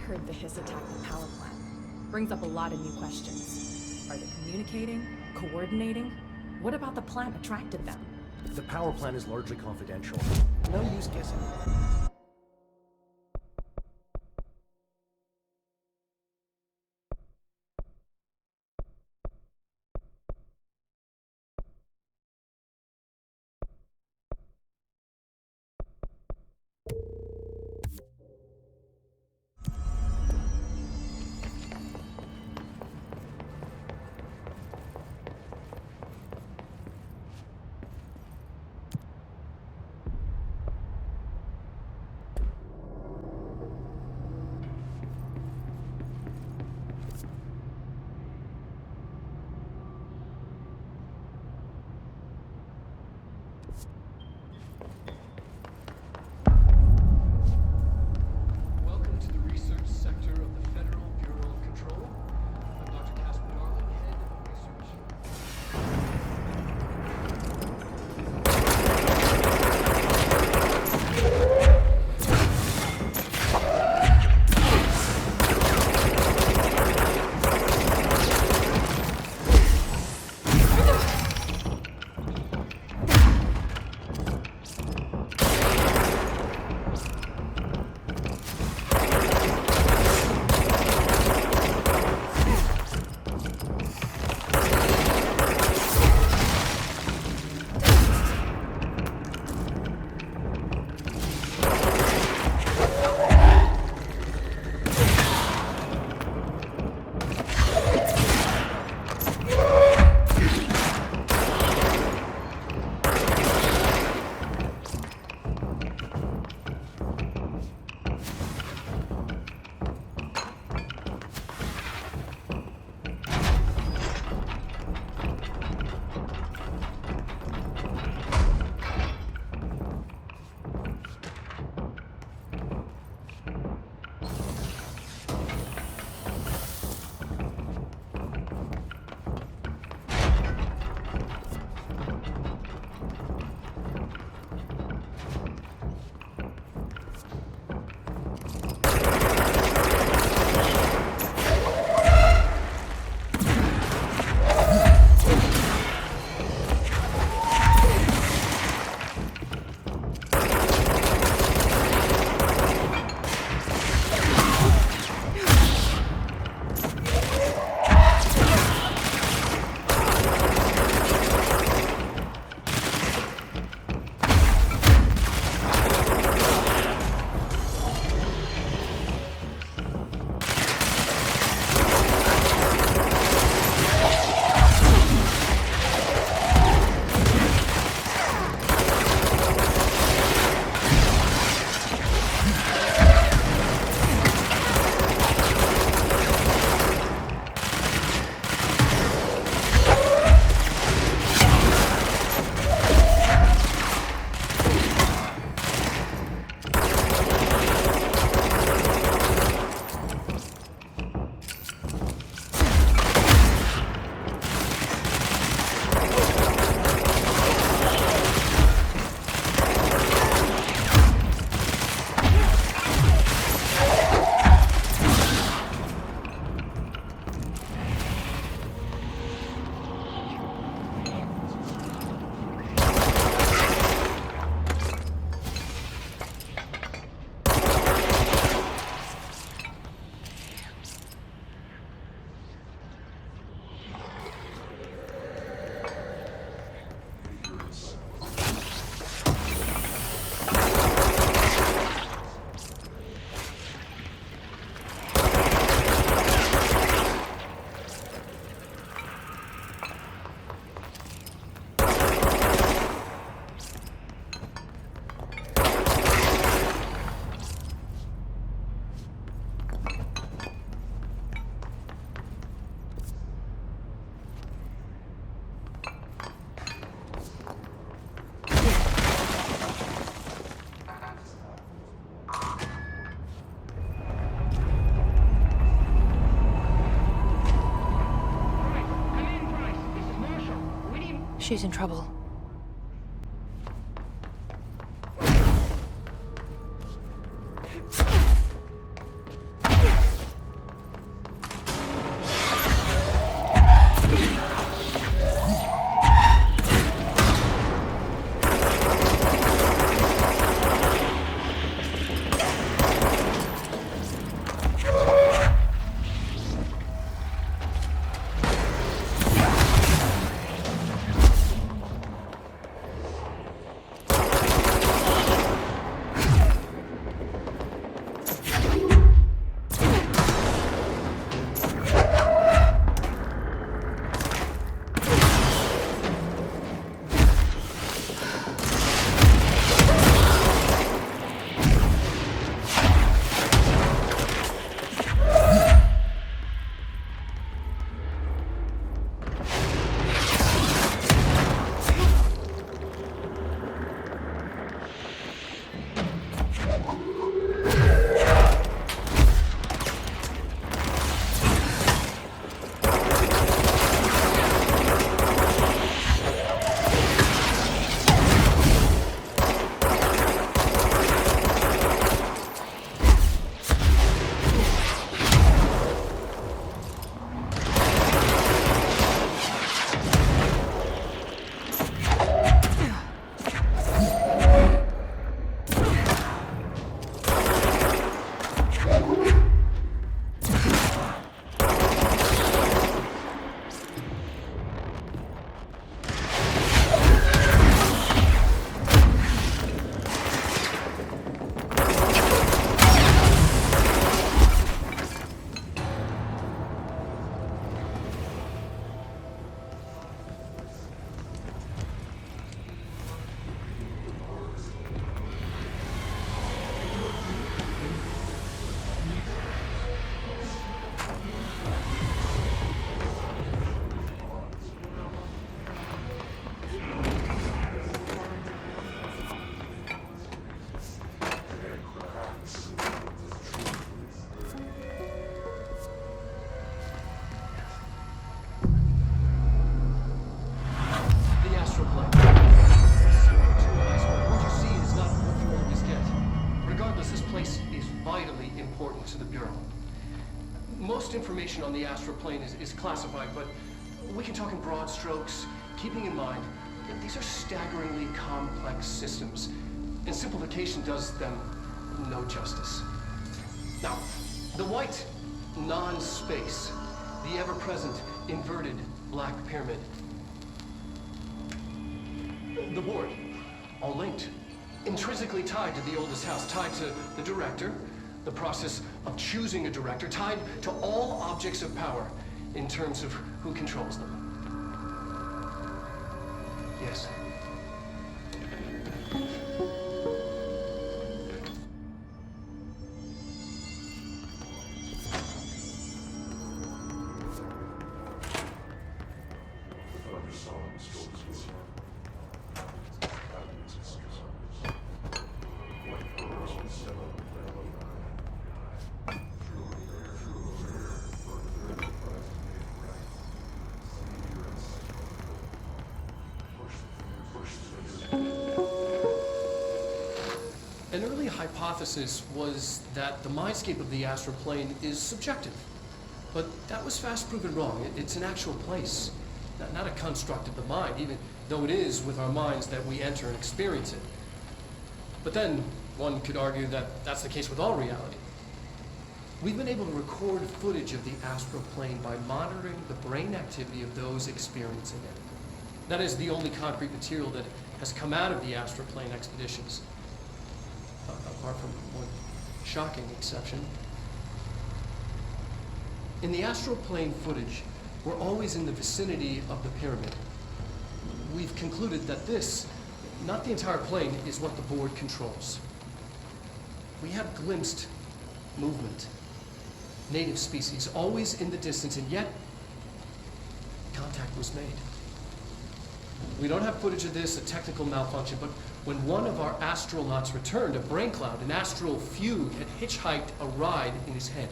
heard the Hiss attacked the power plant. Brings up a lot of new questions. Are they communicating? Coordinating? What about the plant attracted them? The power plant is largely confidential. No use guessing. She's in trouble. vitally important to the Bureau. Most information on the astral plane is classified, but we can talk in broad strokes, keeping in mind that these are staggeringly complex systems, and simplification does them no justice. Now, the white non-space, the ever-present inverted black pyramid, the board, all linked, intrinsically tied to the oldest house, tied to the director, the process of choosing a director, tied to all objects of power in terms of who controls them. Yes. An early hypothesis was that the mindscape of the astral plane is subjective. But that was fast proven wrong. It's an actual place, not a construct of the mind, even though it is with our minds that we enter and experience it. But then one could argue that that's the case with all reality. We've been able to record footage of the astral plane by monitoring the brain activity of those experiencing it. That is the only concrete material that has come out of the astral plane expeditions. Apart from one shocking exception. In the astral plane footage, we're always in the vicinity of the pyramid. We've concluded that this, not the entire plane, is what the board controls. We have glimpsed movement, native species, always in the distance, and yet contact was made. We don't have footage of this, a technical malfunction, but when one of our astronauts returned, a brain cloud, an astral fugue, had hitchhiked a ride in his head.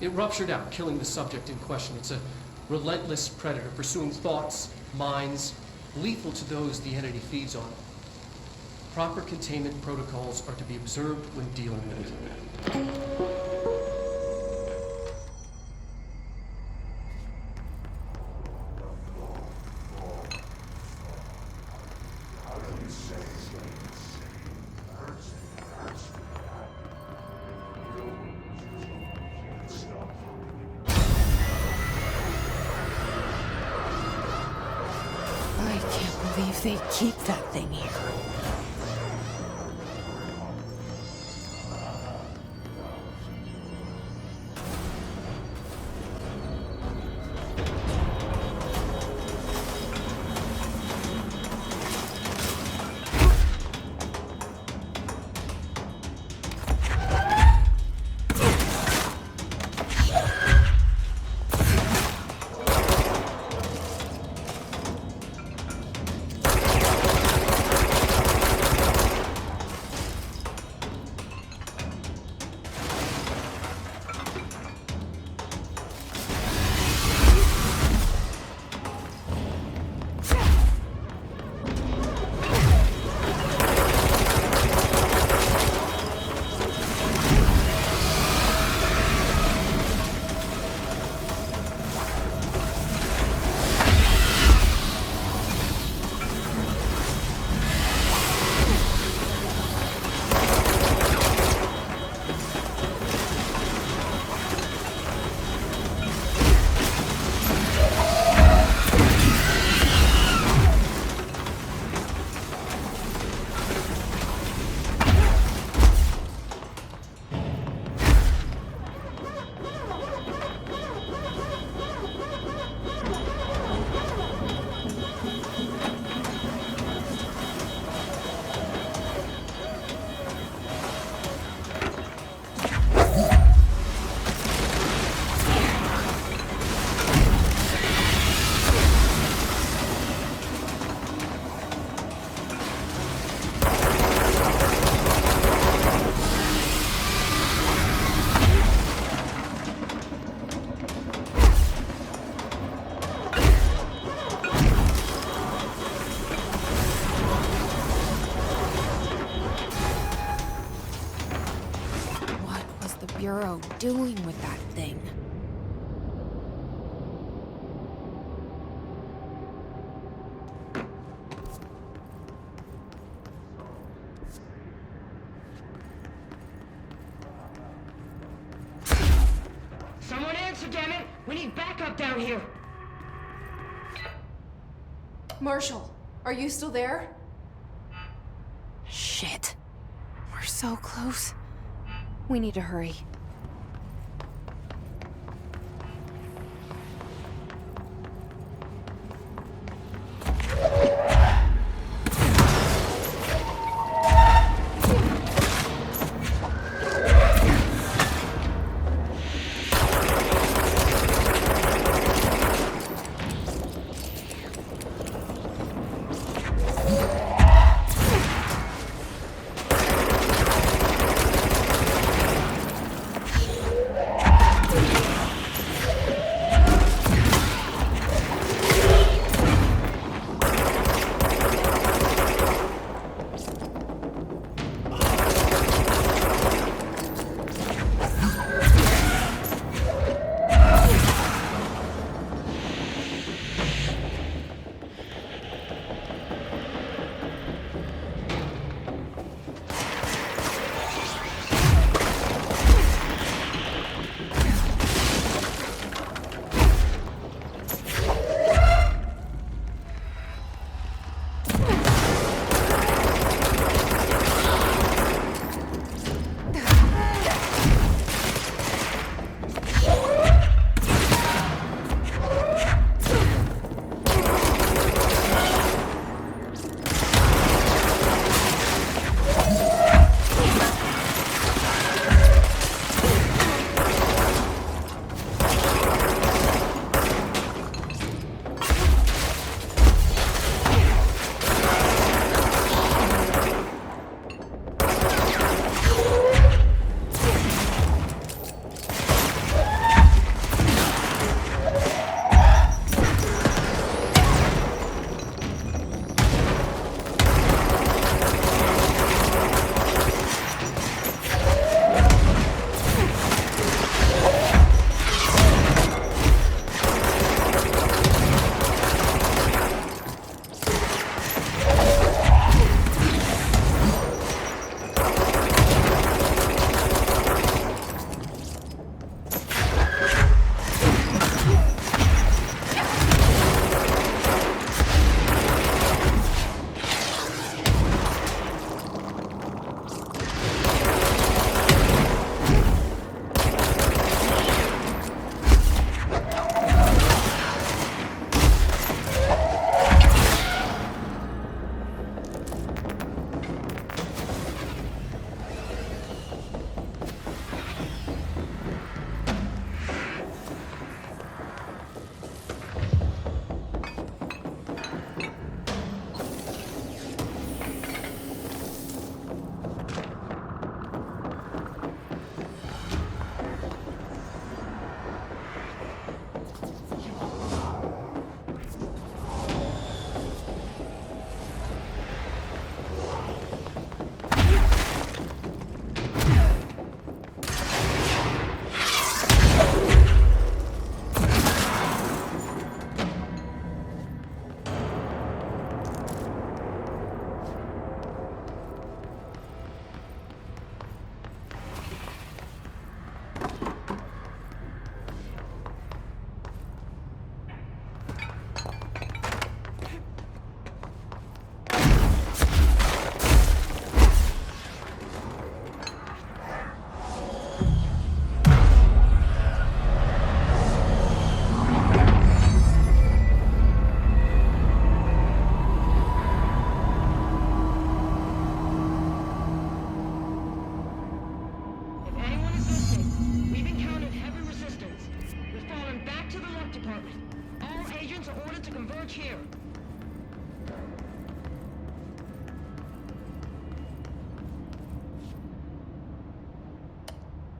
It ruptured out, killing the subject in question. It's a relentless predator, pursuing thoughts, minds, lethal to those the entity feeds on. Proper containment protocols are to be observed when dealing with it. They keep that thing here. the Bureau doing with that thing? Someone answer, damn it! We need backup down here! Marshall, are you still there? Shit. We're so close. We need to hurry.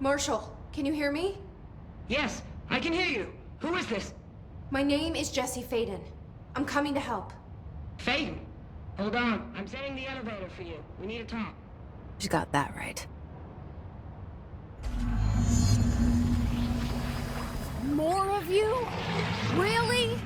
Marshall, can you hear me? Yes, I can hear you. Who is this? My name is Jesse Faden. I'm coming to help. Faden? Hold on. I'm setting the elevator for you. We need to talk. You got that right. of you? Really?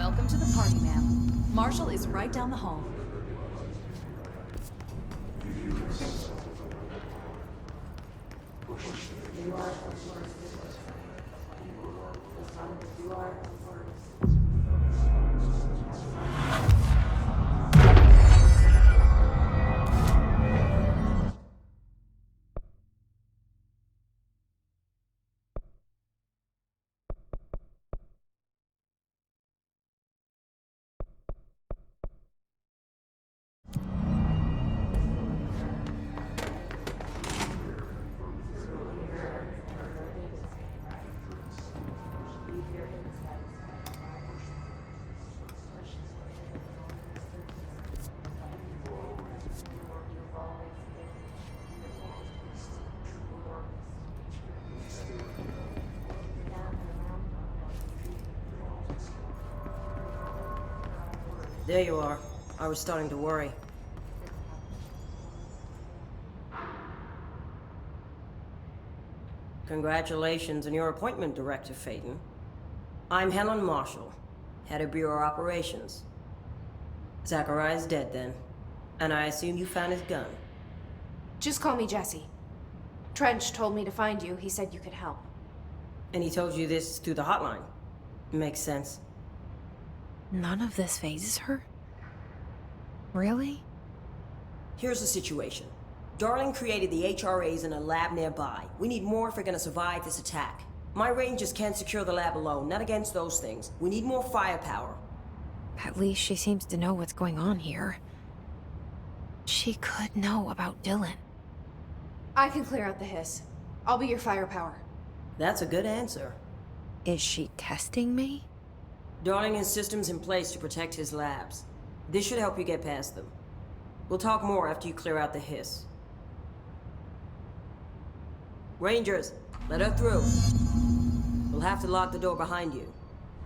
Welcome to the party, ma'am. Marshall is right down the hall. There you are. I was starting to worry. Congratulations on your appointment, Director Phaeton. I'm Helen Marshall, Head of Bureau Operations. Zachariah's dead then, and I assume you found his gun. Just call me Jesse. Trench told me to find you. He said you could help. And he told you this through the hotline. Makes sense. None of this phases her? Really? Here's the situation. Darling created the HRAs in a lab nearby. We need more if we're gonna survive this attack. My rangers can't secure the lab alone, not against those things. We need more firepower. At least she seems to know what's going on here. She could know about Dylan. I can clear out the hiss. I'll be your firepower. That's a good answer. Is she testing me? Darling has systems in place to protect his labs. This should help you get past them. We'll talk more after you clear out the hiss. Rangers, let her through. We'll have to lock the door behind you.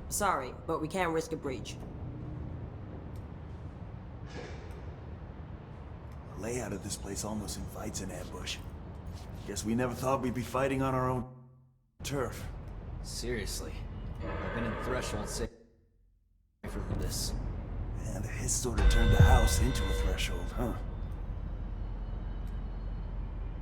Sorry, but we can't risk a breach. The layout of this place almost invites an ambush. Guess we never thought we'd be fighting on our own turf. Seriously. I've been in Threshold safer than this. And the hiss sort of turned the house into a threshold, huh?